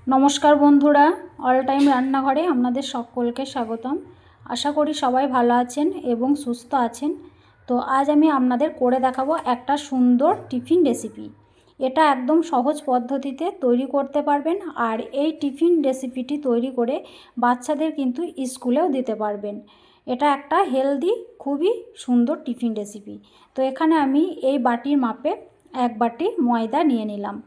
নমস্কার বন্ধুরা, all time রান্নাঘরে আপনাদের সকলকে স্বাগতম। আশা করি সবাই ভালো আছেন এবং সুস্থ আছেন। তো আজ আমি আপনাদের করে দেখাবো একটা সুন্দর টিফিন রেসিপি। এটা একদম সহজ পদ্ধতিতে তৈরি করতে পারবেন, আর এই টিফিন রেসিপিটি তৈরি করে বাচ্চাদের কিন্তু স্কুলেও দিতে পারবেন। এটা একটা হেলদি, খুবই সুন্দর টিফিন রেসিপি। তো এখানে আমি এই বাটির মাপে 1 বাটি ময়দা নিয়ে নিলাম।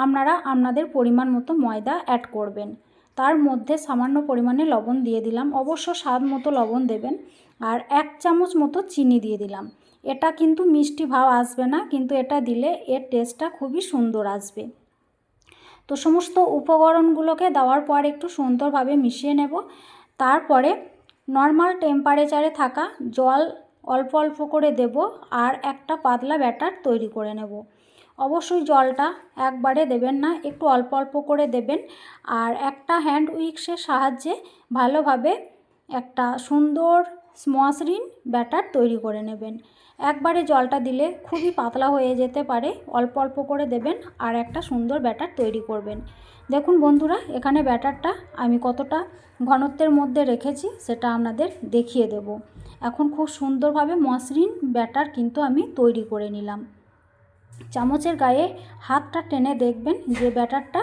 আপনারা আপনাদের পরিমাণ মতো ময়দা অ্যাড করবেন। তার মধ্যে সামান্য পরিমাণে লবণ দিয়ে দিলাম, অবশ্য স্বাদ মতো লবণ দেবেন। আর 1 চামচ মতো চিনি দিয়ে দিলাম। এটা কিন্তু মিষ্টি ভাব আসবে না, কিন্তু এটা দিলে এর টেস্টটা খুবই সুন্দর আসবে। তো সমস্ত উপকরণগুলোকে দেওয়ার পর একটু সুন্দরভাবে মিশিয়ে নেব। তারপরে নর্মাল টেম্পারেচারে থাকা জল অল্প অল্প করে দেব, আর একটা পাতলা ব্যাটার তৈরি করে নেব। অবশ্যই জলটা একবারে দেবেন না, একটু অল্প অল্প করে দেবেন। আর একটা হ্যান্ড উইক্সের সাহায্যে ভালোভাবে একটা সুন্দর মসৃণ ব্যাটার তৈরি করে নেবেন। একবারে জলটা দিলে খুবই পাতলা হয়ে যেতে পারে, অল্প অল্প করে দেবেন আর একটা সুন্দর ব্যাটার তৈরি করবেন। দেখুন বন্ধুরা, এখানে ব্যাটারটা আমি কতটা ঘনত্বের মধ্যে রেখেছি সেটা আপনাদের দেখিয়ে দেব। এখন খুব সুন্দরভাবে মসৃণ ব্যাটার কিন্তু আমি তৈরি করে নিলাম। চামচের গায়ে হাতটা টেনে দেখবেন যে ব্যাটারটা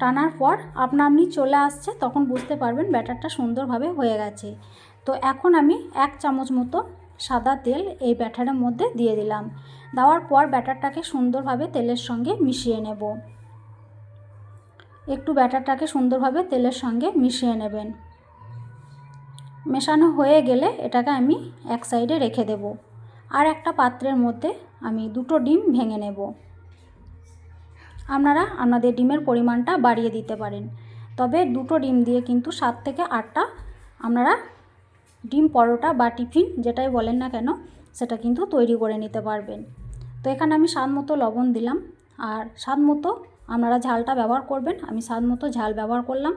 টানার পর আপনা চলে আসছে, তখন বুঝতে পারবেন ব্যাটারটা সুন্দরভাবে হয়ে গেছে। তো এখন আমি 1 চামচ মতো সাদা তেল এই ব্যাটারের মধ্যে দিয়ে দিলাম। দেওয়ার পর ব্যাটারটাকে সুন্দরভাবে তেলের সঙ্গে মিশিয়ে নেব। একটু ব্যাটারটাকে সুন্দরভাবে তেলের সঙ্গে মিশিয়ে নেবেন। মেশানো হয়ে গেলে এটাকে আমি এক সাইডে রেখে দেব। আর একটা পাত্রের মধ্যে আমি 2টো ডিম ভেঙে নেব। আপনারা আপনাদের ডিমের পরিমাণটা বাড়িয়ে দিতে পারেন, তবে 2টো ডিম দিয়ে কিন্তু 7 থেকে 8টা আপনারা ডিম পরোটা বা টিফিন যেটাই বলেন না কেন সেটা কিন্তু তৈরি করে নিতে পারবেন। তো এখানে আমি স্বাদ মতো লবণ দিলাম, আর স্বাদ মতো আপনারা ঝালটা ব্যবহার করবেন। আমি স্বাদ মতো ঝাল ব্যবহার করলাম।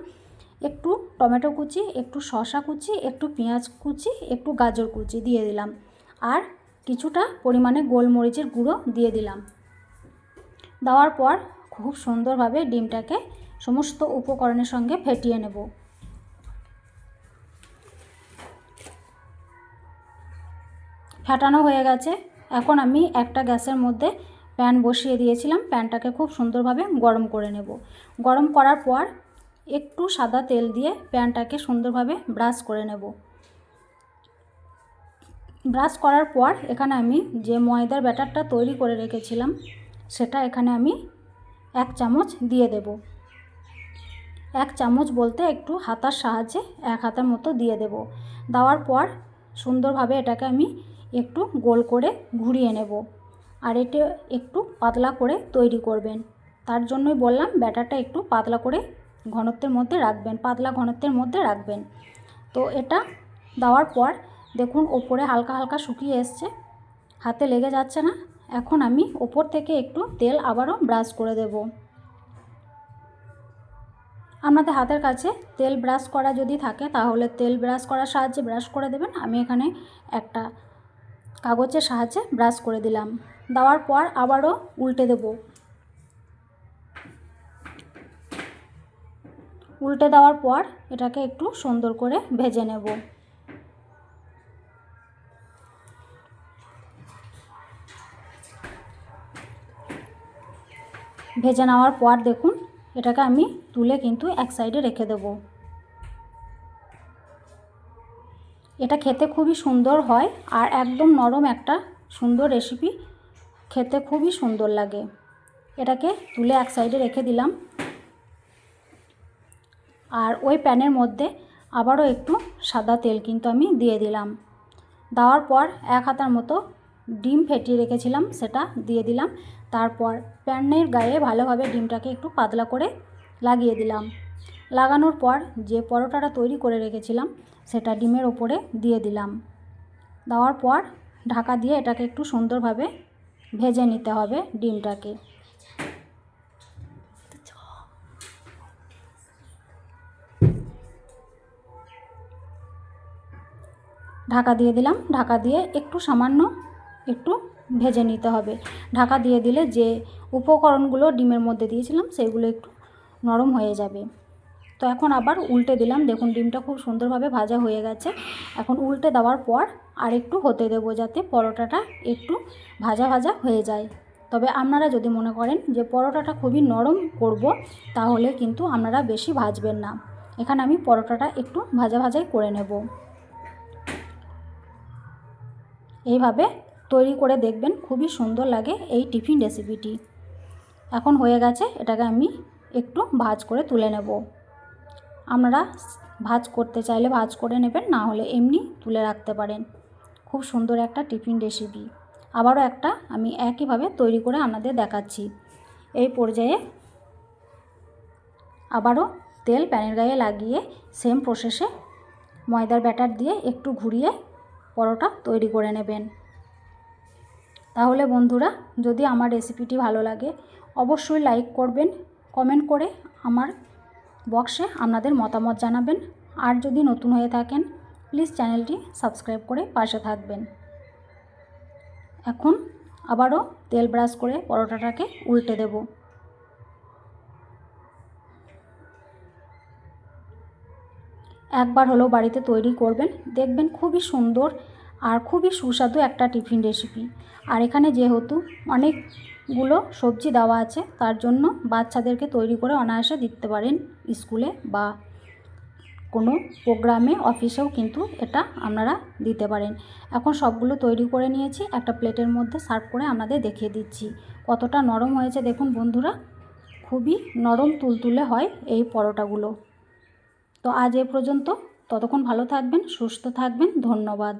একটু টমেটো কুচি, একটু শসা কুচি, একটু পেঁয়াজ কুচি, একটু গাজর কুচি দিয়ে দিলাম, আর কিছুটা পরিমাণে গোলমরিচের গুঁড়ো দিয়ে দিলাম। দেওয়ার পর খুব সুন্দরভাবে ডিমটাকে সমস্ত উপকরণের সঙ্গে ফেটিয়ে নেব। ফেটানো হয়ে গেছে। এখন আমি একটা গ্যাসের মধ্যে প্যান বসিয়ে দিয়েছিলাম। প্যানটাকে খুব সুন্দরভাবে গরম করে নেব। গরম করার পর একটু সাদা তেল দিয়ে প্যানটাকে সুন্দরভাবে ব্রাশ করে নেব। ব্রাশ করার পর এখানে আমি যে ময়দার ব্যাটারটা তৈরি করে রেখেছিলাম সেটা এখানে আমি 1 চামচ দিয়ে দেব। 1 চামচ বলতে একটু হাতার সাহায্যে 1 হাতার মতো দিয়ে দেব। দেওয়ার পর সুন্দরভাবে এটাকে আমি একটু গোল করে ঘুরিয়ে নেব। আর এটা একটু পাতলা করে তৈরি করবেন, তার জন্যই বললাম ব্যাটারটা একটু পাতলা করে ঘনত্বের মধ্যে রাখবেন, পাতলা ঘনত্বের মধ্যে রাখবেন। তো এটা দেওয়ার পর দেখুন ওপরে হালকা হালকা শুকিয়ে এসছে, হাতে লেগে যাচ্ছে না। এখন আমি ওপর থেকে একটু তেল আবারও ব্রাশ করে দেব। আপনাদের হাতের কাছে তেল ব্রাশ করা যদি থাকে তাহলে তেল ব্রাশ করার সাহায্যে ব্রাশ করে দেবেন। আমি এখানে একটা কাগজের সাহায্যে ব্রাশ করে দিলাম। দেওয়ার পর আবারও উল্টে দেব। উল্টে দেওয়ার পর এটাকে একটু সুন্দর করে ভেজে নেব। ভেজে নেওয়ার পর দেখুন এটাকে আমি তুলে কিন্তু এক সাইডে রেখে দেব। এটা খেতে খুবই সুন্দর হয়, আর একদম নরম একটা সুন্দর রেসিপি, খেতে খুবই সুন্দর লাগে। এটাকে তুলে এক সাইডে রেখে দিলাম। আর ওই প্যানের মধ্যে আবারও একটু সাদা তেল কিন্তু আমি দিয়ে দিলাম। দেওয়ার পর 1 হাতার মতো ডিম ফেটিয়ে রেখেছিলাম সেটা দিয়ে দিলাম। তারপর প্যানের গায়ে ভালোভাবে ডিমটাকে একটু পাতলা করে লাগিয়ে দিলাম। লাগানোর পর যে পরোটাটা তৈরি করে রেখেছিলাম সেটা ডিমের ওপরে দিয়ে দিলাম। দেওয়ার পর ঢাকা দিয়ে এটাকে একটু সুন্দরভাবে ভেজে নিতে হবে ডিমটাকে। ঢাকা দিয়ে দিলাম। ঢাকা দিয়ে একটু সামান্য একটু ভেজে নিতে হবে। ঢাকা দিয়ে দিলে যে উপকরণগুলো ডিমের মধ্যে দিয়েছিলাম সেগুলো একটু নরম হয়ে যাবে। তো এখন আবার উল্টে দিলাম। দেখুন ডিমটা খুব সুন্দরভাবে ভাজা হয়ে গেছে। এখন উল্টে দেওয়ার পর আর একটু হতে দেবো, যাতে পরোটাটা একটু ভাজা ভাজা হয়ে যায়। তবে আপনারা যদি মনে করেন যে পরোটাটা খুবই নরম করব, তাহলে কিন্তু আপনারা বেশি ভাজবেন না। এখানে আমি পরোটাটা একটু ভাজা ভাজাই করে নেব। এইভাবে তৈরি করে দেখবেন, খুবই সুন্দর লাগে এই টিফিন রেসিপিটি। এখন হয়ে গেছে, এটাকে আমি একটু ভাজ করে তুলে নেব। আপনারা ভাজ করতে চাইলে ভাজ করে নেবেন, না হলে এমনি তুলে রাখতে পারেন। খুব সুন্দর একটা টিফিন রেসিপি। আবারও একটা আমি একইভাবে তৈরি করে আপনাদের দেখাচ্ছি। এই পর্যায়ে আবারও তেল প্যানের গায়ে লাগিয়ে সেম প্রসেসে ময়দার ব্যাটার দিয়ে একটু ঘুরিয়ে পরোটা তৈরি করে নেবেন। তাহলে বন্ধুরা, যদি আমার রেসিপিটি ভালো লাগে অবশ্যই লাইক করবেন, কমেন্ট করে আমার বক্সে আপনাদের মতামত জানাবেন। আর যদি নতুন হয়ে থাকেন প্লিজ চ্যানেলটি সাবস্ক্রাইব করে পাশে থাকবেন। এখন আবারও তেল ব্রাশ করে পরোটাটাকে উল্টে দেব। একবার হলেও বাড়িতে তৈরি করবেন, দেখবেন খুবই সুন্দর আর খুবই সুস্বাদু একটা টিফিন রেসিপি। আর এখানে যেহেতু অনেকগুলো সবজি দেওয়া আছে, তার জন্য বাচ্চাদেরকে তৈরি করে অনায়াসে দিতে পারেন স্কুলে বা কোনো প্রোগ্রামে, অফিসেও কিন্তু এটা আপনারা দিতে পারেন। এখন সবগুলো তৈরি করে নিয়েছি, একটা প্লেটের মধ্যে সার্ভ করে আপনাদের দেখিয়ে দিচ্ছি কতটা নরম হয়েছে। দেখুন বন্ধুরা, খুবই নরম তুলতুলে হয় এই পরোটাগুলো। তো আজ এ পর্যন্ত, ততক্ষণ ভালো থাকবেন, সুস্থ থাকবেন, ধন্যবাদ।